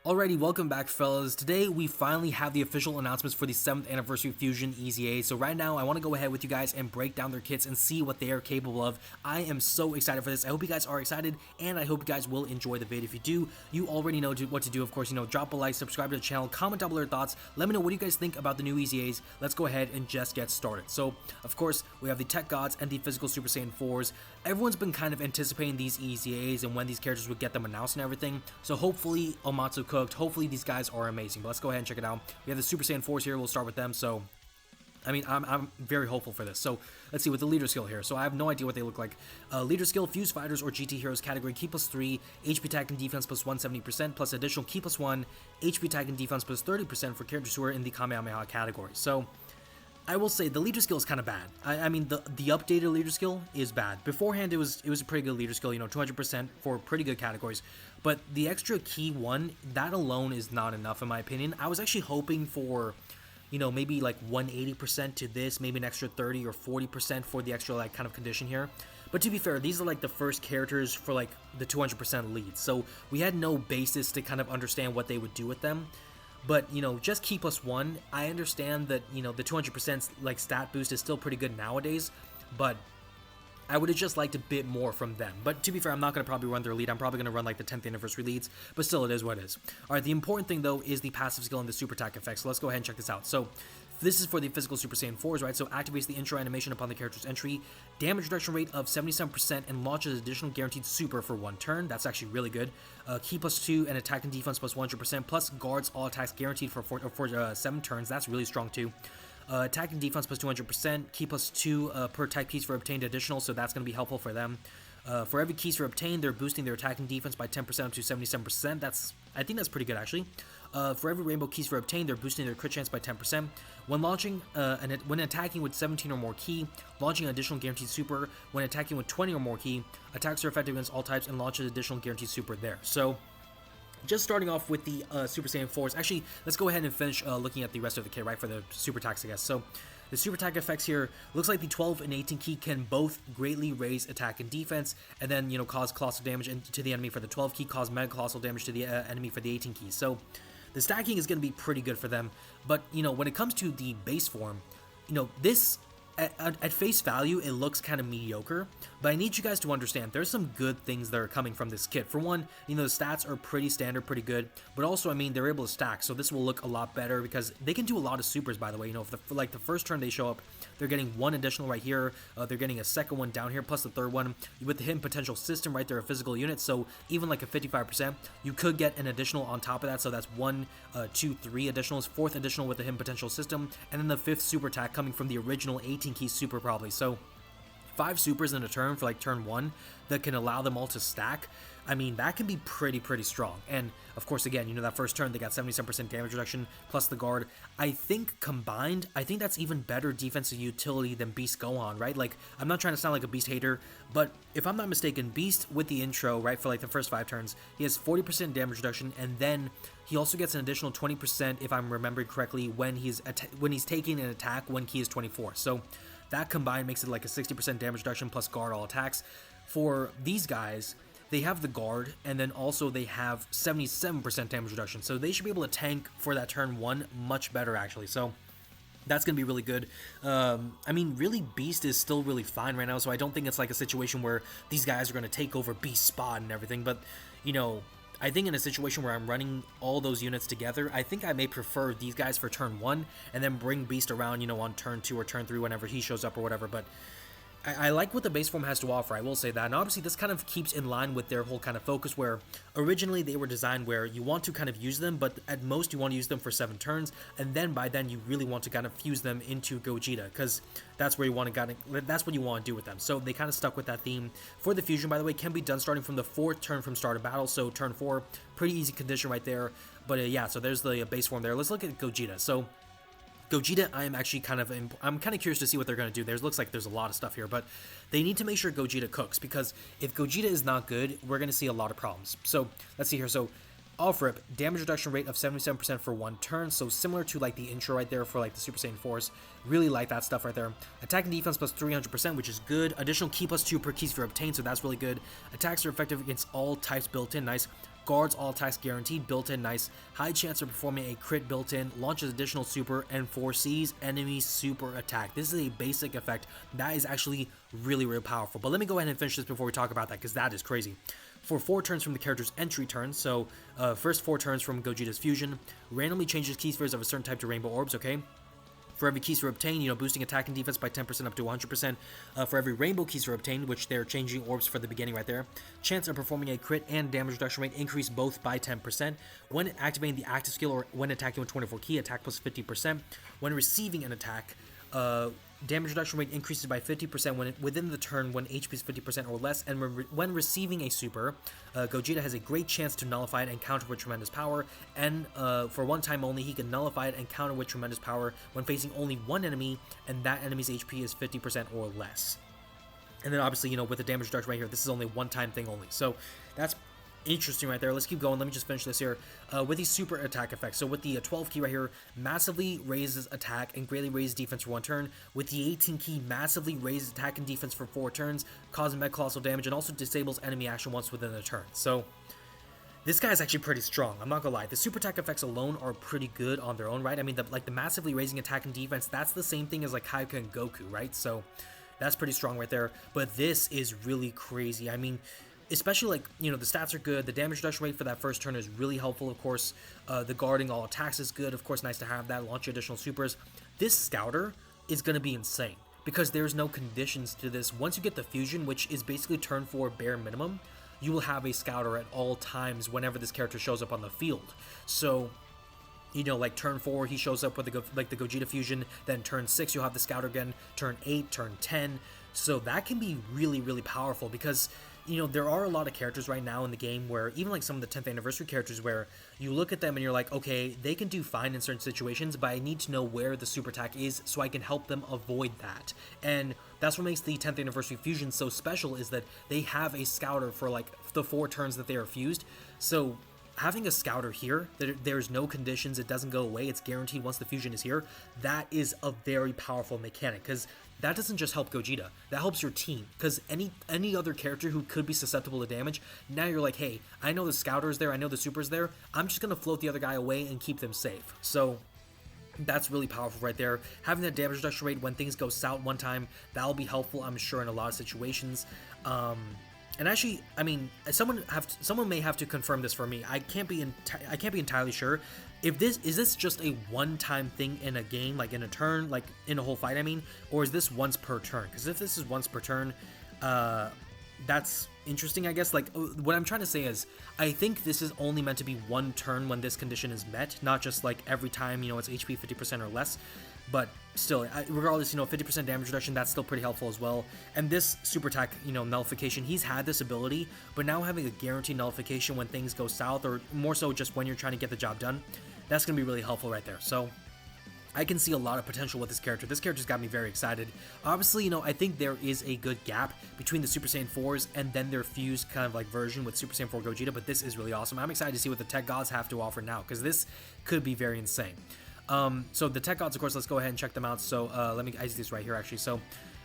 Alrighty, welcome back fellas. Today we finally have the official announcements for the 7th anniversary Fusion EZA. So right now I want to go ahead with you guys and break down their kits and see what they are capable of. I am so excited for this. I hope you guys are excited and I hope you guys will enjoy the vid. If you do, you already know what to do. Of course, drop a like, subscribe to the channel, comment down below your thoughts. Let me know what you guys think about the new EZAs. Let's go ahead and just get started. So of course we have the Tech Gods and the Physical Super Saiyan 4s. Everyone's been kind of anticipating these EZAs and when these characters would get them announced and everything. So hopefully Omatsu cooked. Hopefully these guys are amazing, but let's go ahead and check it out. We have the Super Saiyan 4s here. We'll start with them. So I mean, I'm very hopeful for this. So let's see with the leader skill here. So I have no idea what they look like. Leader skill, Fuse Fighters or GT Heroes category, Ki +3, HP attack and defense plus 170%, plus additional Ki +1, HP attack and defense plus 30% for characters who are in the Kamehameha category. So I will say the leader skill is kind of bad. I mean, the updated leader skill is bad. Beforehand, it was a pretty good leader skill, 200% for pretty good categories. But the extra Ki 1, that alone is not enough in my opinion. I was actually hoping for, maybe like 180% to this, maybe an extra 30 or 40% for the extra like kind of condition here. But to be fair, these are like the first characters for like the 200% leads. So we had no basis to kind of understand what they would do with them. But, just Ki +1, I understand that, the 200% like stat boost is still pretty good nowadays, but I would have just liked a bit more from them. But to be fair, I'm not going to probably run their lead. I'm probably going to run like the 10th anniversary leads, but still it is what it is. Alright, the important thing though is the passive skill and the super attack effect. So let's go ahead and check this out. So this is for the Physical Super Saiyan 4s, right? So activates the intro animation upon the character's entry, damage reduction rate of 77%, and launches additional guaranteed super for 1 turn. That's actually really good. Ki +2 and attack and defense plus 100%, plus guards all attacks guaranteed for 7 turns. That's really strong too. Attack and defense plus 200%, Ki +2 per type keys for obtained additional, so that's going to be helpful for them. For every keys for obtained, they're boosting their attack and defense by 10% up to 77%. I think that's pretty good actually. For every rainbow keys for obtained, they're boosting their crit chance by 10%. When launching, when attacking with 17 or more Ki, launching an additional guaranteed super. When attacking with 20 or more Ki, attacks are effective against all types and launches additional guaranteed super there. So just starting off with the Super Saiyan 4s. Actually, let's go ahead and finish looking at the rest of the kit, right, for the super attacks, I guess. So the super attack effects here, looks like the 12 and 18 Ki can both greatly raise attack and defense, and then, cause colossal damage to the enemy for the 12 Ki, cause mega colossal damage to the enemy for the 18 Ki. So the stacking is going to be pretty good for them, but, when it comes to the base form, this at face value, it looks kind of mediocre, but I need you guys to understand there's some good things that are coming from this kit. For one, the stats are pretty standard, pretty good, but also, I mean, they're able to stack, so this will look a lot better because they can do a lot of supers, by the way. If the first turn they show up, they're getting 1 additional right here, they're getting a second one down here, plus the third one. With the hidden potential system, right, they're a physical unit, so even like a 55%, you could get an additional on top of that, so that's 1, 2, 3 additionals, 4th additional with the hidden potential system, and then the 5th super attack coming from the original 18 Ki super probably. So 5 supers in a turn for like turn 1 that can allow them all to stack. I mean, that can be pretty strong. And of course, again, that first turn they got 77% damage reduction plus the guard. I think combined, I think that's even better defensive utility than Beast Gohan, right? Like, I'm not trying to sound like a Beast hater, but if I'm not mistaken, Beast with the intro, right, for like the first 5 turns, he has 40% damage reduction, and then he also gets an additional 20%, if I'm remembering correctly, when he's taking an attack when Ki is 24. So that combined makes it like a 60% damage reduction plus guard all attacks. For these guys, they have the guard, and then also they have 77% damage reduction, so they should be able to tank for that turn 1 much better actually. So that's going to be really good. I mean, really, Beast is still really fine right now, so I don't think it's like a situation where these guys are going to take over Beast's spot and everything, but, I think in a situation where I'm running all those units together, I think I may prefer these guys for turn 1, and then bring Beast around, on turn 2 or turn 3 whenever he shows up or whatever, but I like what the base form has to offer, I will say that, and obviously this kind of keeps in line with their whole kind of focus where originally they were designed where you want to kind of use them, but at most you want to use them for 7 turns, and then by then you really want to kind of fuse them into Gogeta, because that's where you want to that's what you want to do with them. So they kind of stuck with that theme. For the fusion, by the way, can be done starting from the 4th turn from start of battle, so turn 4, pretty easy condition right there, but yeah, so there's the base form there. Let's look at Gogeta. So Gogeta, I'm kind of curious to see what they're going to do. Looks like there's a lot of stuff here, but they need to make sure Gogeta cooks, because if Gogeta is not good, we're going to see a lot of problems. So let's see here. So off rip, damage reduction rate of 77% for 1 turn, so similar to like the intro right there for like the Super Saiyan 4s. Really like that stuff right there. Attack and defense plus 300%, which is good. Additional Ki +2 per keys for obtained, so that's really good. Attacks are effective against all types built in, nice. guards all attacks guaranteed, built-in, nice, high chance of performing a crit built-in, launches additional super, and foresees enemy super attack. This is a basic effect that is actually really powerful. But let me go ahead and finish this before we talk about that, because that is crazy. For 4 turns from the character's entry turn, so first 4 turns from Gogeta's fusion, randomly changes key spheres of a certain type to rainbow orbs, okay? For every key sphere obtained, boosting attack and defense by 10% up to 100%. For every rainbow key sphere obtained, which they're changing orbs for the beginning right there, chance of performing a crit and damage reduction rate increase both by 10%. When activating the active skill or when attacking with 24 key, attack plus 50%. When receiving an attack, damage reduction rate increases by 50% within the turn when HP is 50% or less, and when receiving a super, Gogeta has a great chance to nullify it and counter with tremendous power, and for one time only, he can nullify it and counter with tremendous power when facing only one enemy, and that enemy's HP is 50% or less. And then obviously, with the damage reduction right here, this is only one-time thing only, so that's interesting right there. Let's keep going. Let me just finish this here with these super attack effects. So with the 12 key right here, massively raises attack and greatly raises defense for 1 turn. With the 18 key, massively raises attack and defense for 4 turns, causing mega colossal damage, and also disables enemy action once within a turn. So this guy is actually pretty strong. I'm not gonna lie. The super attack effects alone are pretty good on their own, right? I mean, the massively raising attack and defense, that's the same thing as like Kaioken and Goku, right? So that's pretty strong right there. But this is really crazy. I mean, especially the stats are good. The damage reduction rate for that first turn is really helpful, of course. The guarding all attacks is good, of course, nice to have that. Launch additional supers. This scouter is going to be insane because there's no conditions to this. Once you get the fusion, which is basically turn 4 bare minimum, you will have a scouter at all times whenever this character shows up on the field. So like turn 4, he shows up with the Gogeta fusion, then turn 6, you'll have the scouter again, turn 8, turn 10, so that can be really powerful because, there are a lot of characters right now in the game where, even like some of the 10th anniversary characters where you look at them and you're like, okay, they can do fine in certain situations, but I need to know where the super attack is so I can help them avoid that, and that's what makes the 10th anniversary fusion so special, is that they have a scouter for like the 4 turns that they are fused, so having a scouter here, there's no conditions, it doesn't go away, it's guaranteed once the fusion is here, that is a very powerful mechanic, because that doesn't just help Gogeta, that helps your team, because any other character who could be susceptible to damage, now you're like, hey, I know the scouter is there, I know the super's there, I'm just going to float the other guy away and keep them safe. So that's really powerful right there. Having that damage reduction rate when things go south one time, that'll be helpful, I'm sure, in a lot of situations. And actually, I mean, someone may have to confirm this for me. I can't be entirely sure if is this just a one-time thing in a game, like in a turn, like in a whole fight, I mean, or is this once per turn? Because if this is once per turn, that's interesting, I guess. Like, what I'm trying to say is, I think this is only meant to be 1 turn when this condition is met, not just like every time, it's HP 50% or less. But still, regardless, 50% damage reduction, that's still pretty helpful as well. And this super attack, nullification, he's had this ability, but now having a guaranteed nullification when things go south, or more so just when you're trying to get the job done, that's going to be really helpful right there. So I can see a lot of potential with this character. This character's got me very excited. Obviously, I think there is a good gap between the Super Saiyan 4s and then their fused kind of like version with Super Saiyan 4 Gogeta, but this is really awesome. I'm excited to see what the tech gods have to offer now, because this could be very insane. So the tech gods, of course, let's go ahead and check them out. So I see this right here actually. So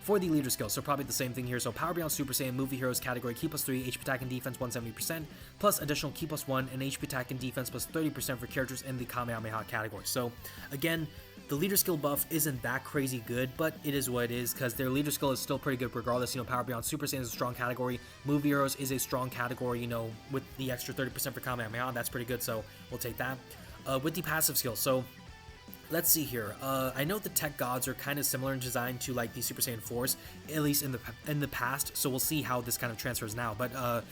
for the leader skill, so probably the same thing here. So Power Beyond Super Saiyan Movie Heroes category, Ki plus 3, HP attack and defense 170%, plus additional Ki plus 1 and HP attack and defense plus 30% for characters in the Kamehameha category. So again, the leader skill buff isn't that crazy good, but it is what it is, because their leader skill is still pretty good regardless. Power Beyond Super Saiyan is a strong category, Movie Heroes is a strong category, with the extra 30% for Kamehameha, that's pretty good, so we'll take that. With the passive skill, so let's see here. I know the tech gods are kind of similar in design to like the Super Saiyan 4s, at least in the past. So we'll see how this kind of transfers now. But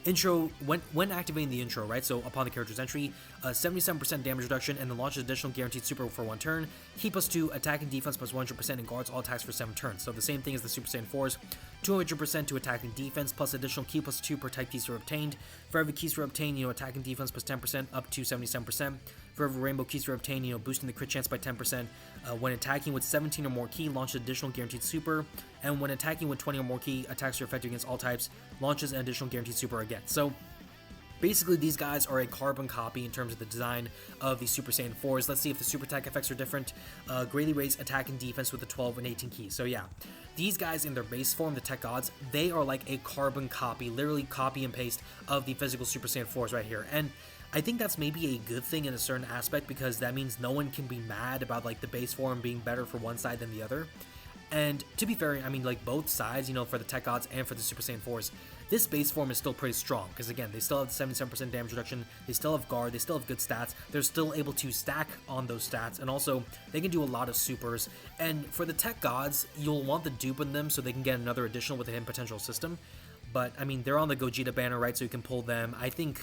intro, when activating the intro, right? So upon the character's entry, 77% damage reduction, and then launches additional guaranteed super for 1 turn. Ki plus 2, attack and defense plus 100%, and guards all attacks for 7 turns. So the same thing as the Super Saiyan 4s. 200% to attack and defense, plus additional Ki plus 2 per type key sphere obtained. For every key sphere obtained, attack and defense plus 10% up to 77%. For every rainbow key sphere obtained, boosting the crit chance by 10%. When attacking with 17 or more key, launches additional guaranteed super. And when attacking with 20 or more key, attacks are effective against all types, launches an additional guaranteed super again. So Basically, these guys are a carbon copy in terms of the design of the Super Saiyan 4s. Let's see if the super attack effects are different. Greatly raised attack and defense with the 12 and 18 keys. So yeah, these guys in their base form, the Tech Gods, they are like a carbon copy, literally copy and paste of the physical Super Saiyan 4s right here. And I think that's maybe a good thing in a certain aspect, because that means no one can be mad about like the base form being better for one side than the other. And to be fair, I mean, like both sides, you know, for the Tech Gods and for the Super Saiyan 4s, this base form is still pretty strong, because again, they still have the 77% damage reduction, they still have guard, they still have good stats, they're still able to stack on those stats, and also they can do a lot of supers. And for the Tech Gods, you'll want the dupe in them so they can get another additional with a hidden potential system. But I mean, they're on the Gogeta banner, right? So you can pull them. I think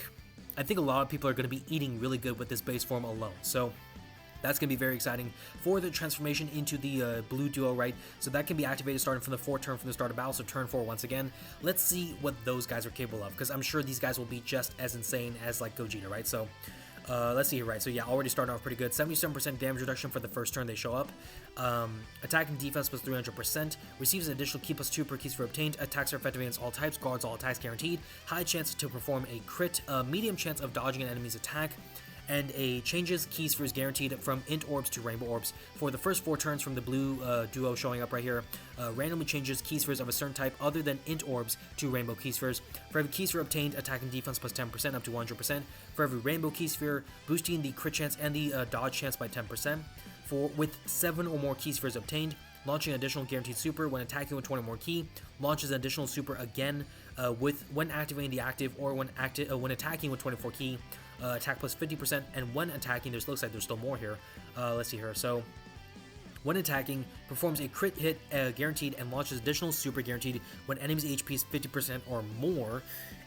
a lot of people are going to be eating really good with this base form alone. So that's going to be very exciting for the transformation into the blue duo, right? So that can be activated starting from the 4th turn from the start of battle, so turn 4 once again. Let's see what those guys are capable of, because I'm sure these guys will be just as insane as like Gogeta, right? So let's see here, right? So yeah, already starting off pretty good. 77% damage reduction for the first turn they show up. Attack and defense plus 300%. Receives an additional key plus 2 per key sphere obtained. Attacks are effective against all types. Guards all attacks guaranteed. High chance to perform a crit. Medium chance of dodging an enemy's attack. And a changes key spheres guaranteed from int orbs to rainbow orbs for the first 4 turns from the blue duo showing up right here. Randomly changes key spheres of a certain type other than int orbs to rainbow key spheres. For every key sphere obtained, attack and defense plus 10% up to 100%. For every rainbow key sphere, boosting the crit chance and the dodge chance by 10%. With 7 or more key spheres obtained, launching an additional guaranteed super when attacking with 20 more key, launches an additional super again when activating the active or when attacking with 24 key. Attack plus 50%, and when attacking, looks like there's still more here. Let's see here. So, when attacking, performs a crit hit guaranteed and launches additional super guaranteed when enemy's HP is 50% or more,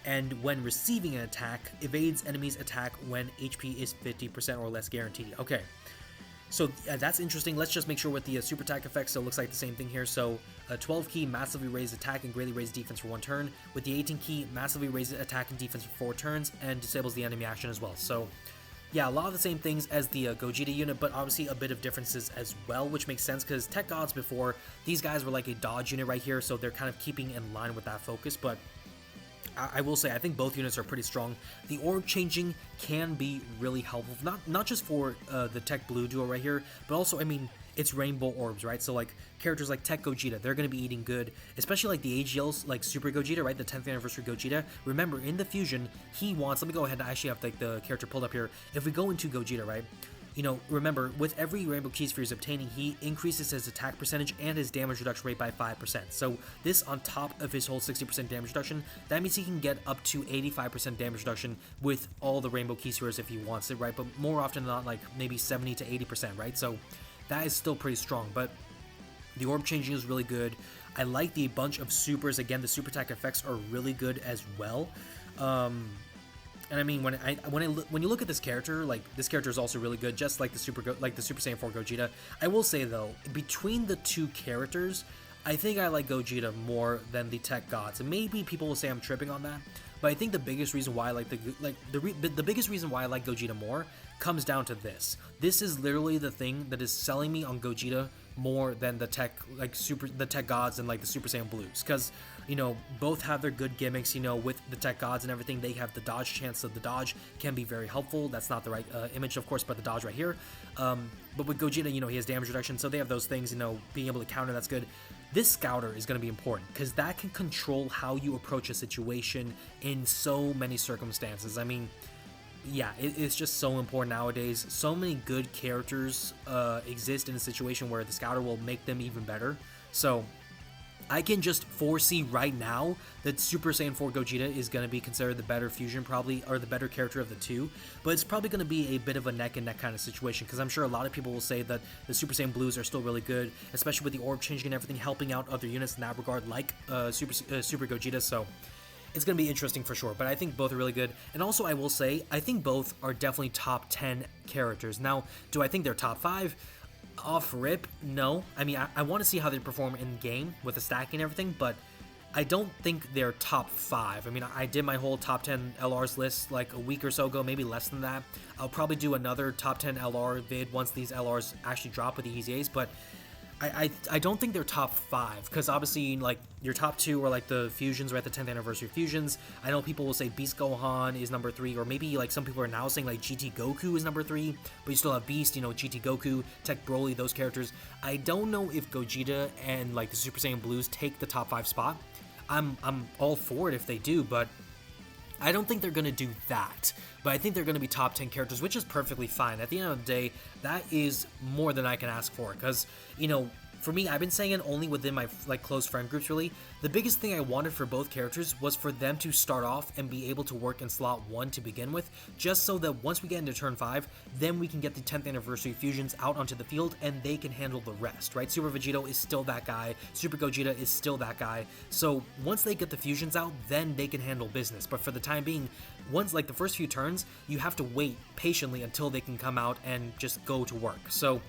and when receiving an attack, evades enemy's attack when HP is 50% or less guaranteed. Okay. So that's interesting. Let's just make sure with the super attack effects, so it looks like the same thing here. So 12 key massively raised attack and greatly raised defense for 1 turn. With the 18 key massively raised attack and defense for 4 turns and disables the enemy action as well. So yeah, a lot of the same things as the Gogeta unit, but obviously a bit of differences as well, which makes sense because Tech Gods before, these guys were like a dodge unit right here, so they're kind of keeping in line with that focus. But I will say, I think both units are pretty strong. The orb changing can be really helpful, not just for the Tech Blue duo right here, but also, I mean, it's rainbow orbs, right? So like characters like Tech Gogeta, they're going to be eating good, especially like the AGLs, like Super Gogeta, right? The 10th anniversary Gogeta. Remember, in the fusion, he wants, let me go ahead and actually have like the character pulled up here. If we go into Gogeta, right? You know, remember, with every rainbow key sphere he's obtaining, he increases his attack percentage and his damage reduction rate by 5%. So this on top of his whole 60% damage reduction, that means he can get up to 85% damage reduction with all the rainbow key spheres if he wants it, right? But more often than not, like maybe 70 to 80%, right? So that is still pretty strong, but the orb changing is really good. I like the bunch of supers. Again, the super attack effects are really good as well. And I mean, when you look at this character, like this character is also really good, just like the Super Saiyan 4 Gogeta. I will say though, between the two characters, I think I like Gogeta more than the Tech Gods. And maybe people will say I'm tripping on that, but I think the biggest reason why I like the biggest reason why I like Gogeta more comes down to this. This is literally the thing that is selling me on Gogeta more than the Tech Gods and like the Super Saiyan Blues, because you know, both have their good gimmicks. You know, with the Tech Gods and everything, they have the dodge chance, so the dodge can be very helpful. That's not the right image, of course, but the dodge right here. But with Gogeta, you know, he has damage reduction, so they have those things, you know, being able to counter, that's good. This Scouter is going to be important, because that can control how you approach a situation in so many circumstances. I mean, yeah, it's just so important nowadays. So many good characters exist in a situation where the Scouter will make them even better. So I can just foresee right now that Super Saiyan 4 Gogeta is going to be considered the better fusion, probably, or the better character of the two, but it's probably going to be a bit of a neck and neck kind of situation, because I'm sure a lot of people will say that the Super Saiyan Blues are still really good, especially with the orb changing and everything, helping out other units in that regard, like Super Gogeta. So it's going to be interesting for sure, but I think both are really good. And also, I will say, I think both are definitely top 10 characters. Now, do I think they're top 5? Off rip, no. I mean, I want to see how they perform in game with the stacking and everything, but I don't think they're top 5. I mean, I did my whole top 10 LRs list like a week or so ago, maybe less than that. I'll probably do another top 10 LR vid once these LRs actually drop with the EZAs, but I don't think they're top 5, because obviously, like, your top 2 are like the fusions, right? The 10th anniversary fusions. I know people will say Beast Gohan is number 3, or maybe like some people are now saying like GT Goku is number 3, but you still have Beast, you know, GT Goku, Tech Broly, those characters. I don't know if Gogeta and like the Super Saiyan Blues take the top 5 spot. I'm all for it if they do, but I don't think they're going to do that, but I think they're going to be top 10 characters, which is perfectly fine. At the end of the day, that is more than I can ask for, because, you know, for me, I've been saying it only within my like close friend groups, really. The biggest thing I wanted for both characters was for them to start off and be able to work in slot 1 to begin with, just so that once we get into turn 5, then we can get the 10th anniversary fusions out onto the field and they can handle the rest, right? Super Vegito is still that guy, Super Gogeta is still that guy, so once they get the fusions out, then they can handle business. But for the time being, once like the first few turns, you have to wait patiently until they can come out and just go to work. So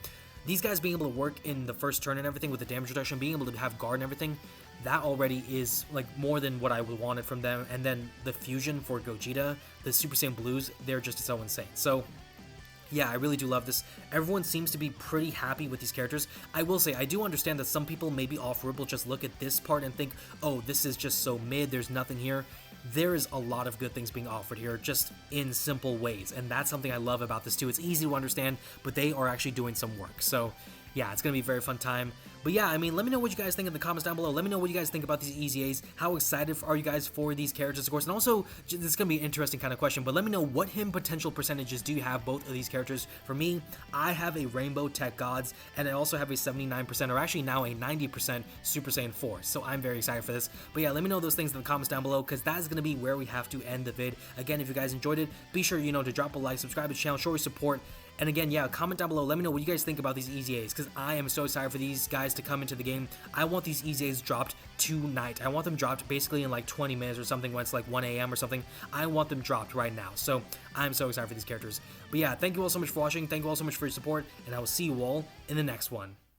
these guys being able to work in the first turn and everything with the damage reduction, being able to have guard and everything, that already is like more than what I wanted from them. And then the fusion for Gogeta, the Super Saiyan Blues, they're just so insane. So yeah, I really do love this. Everyone seems to be pretty happy with these characters. I will say, I do understand that some people maybe off-rip will just look at this part and think, oh, this is just so mid, there's nothing here. There is a lot of good things being offered here, just in simple ways, and that's something I love about this too. It's easy to understand, but they are actually doing some work. So yeah, it's going to be a very fun time. But yeah, I mean, let me know what you guys think in the comments down below. Let me know what you guys think about these EZAs. How excited are you guys for these characters, of course? And also, this is going to be an interesting kind of question, but let me know what him potential percentages do you have both of these characters. For me, I have a Rainbow Tech Gods, and I also have a 79%, or actually now a 90% Super Saiyan 4. So I'm very excited for this. But yeah, let me know those things in the comments down below, because that is going to be where we have to end the vid. Again, if you guys enjoyed it, be sure, you know, to drop a like, subscribe to the channel, show your support. And again, yeah, comment down below. Let me know what you guys think about these EZAs, because I am so excited for these guys to come into the game. I want these EZAs dropped tonight. I want them dropped basically in like 20 minutes or something when it's like 1 a.m. or something. I want them dropped right now. So I'm so excited for these characters. But yeah, thank you all so much for watching. Thank you all so much for your support, and I will see you all in the next one.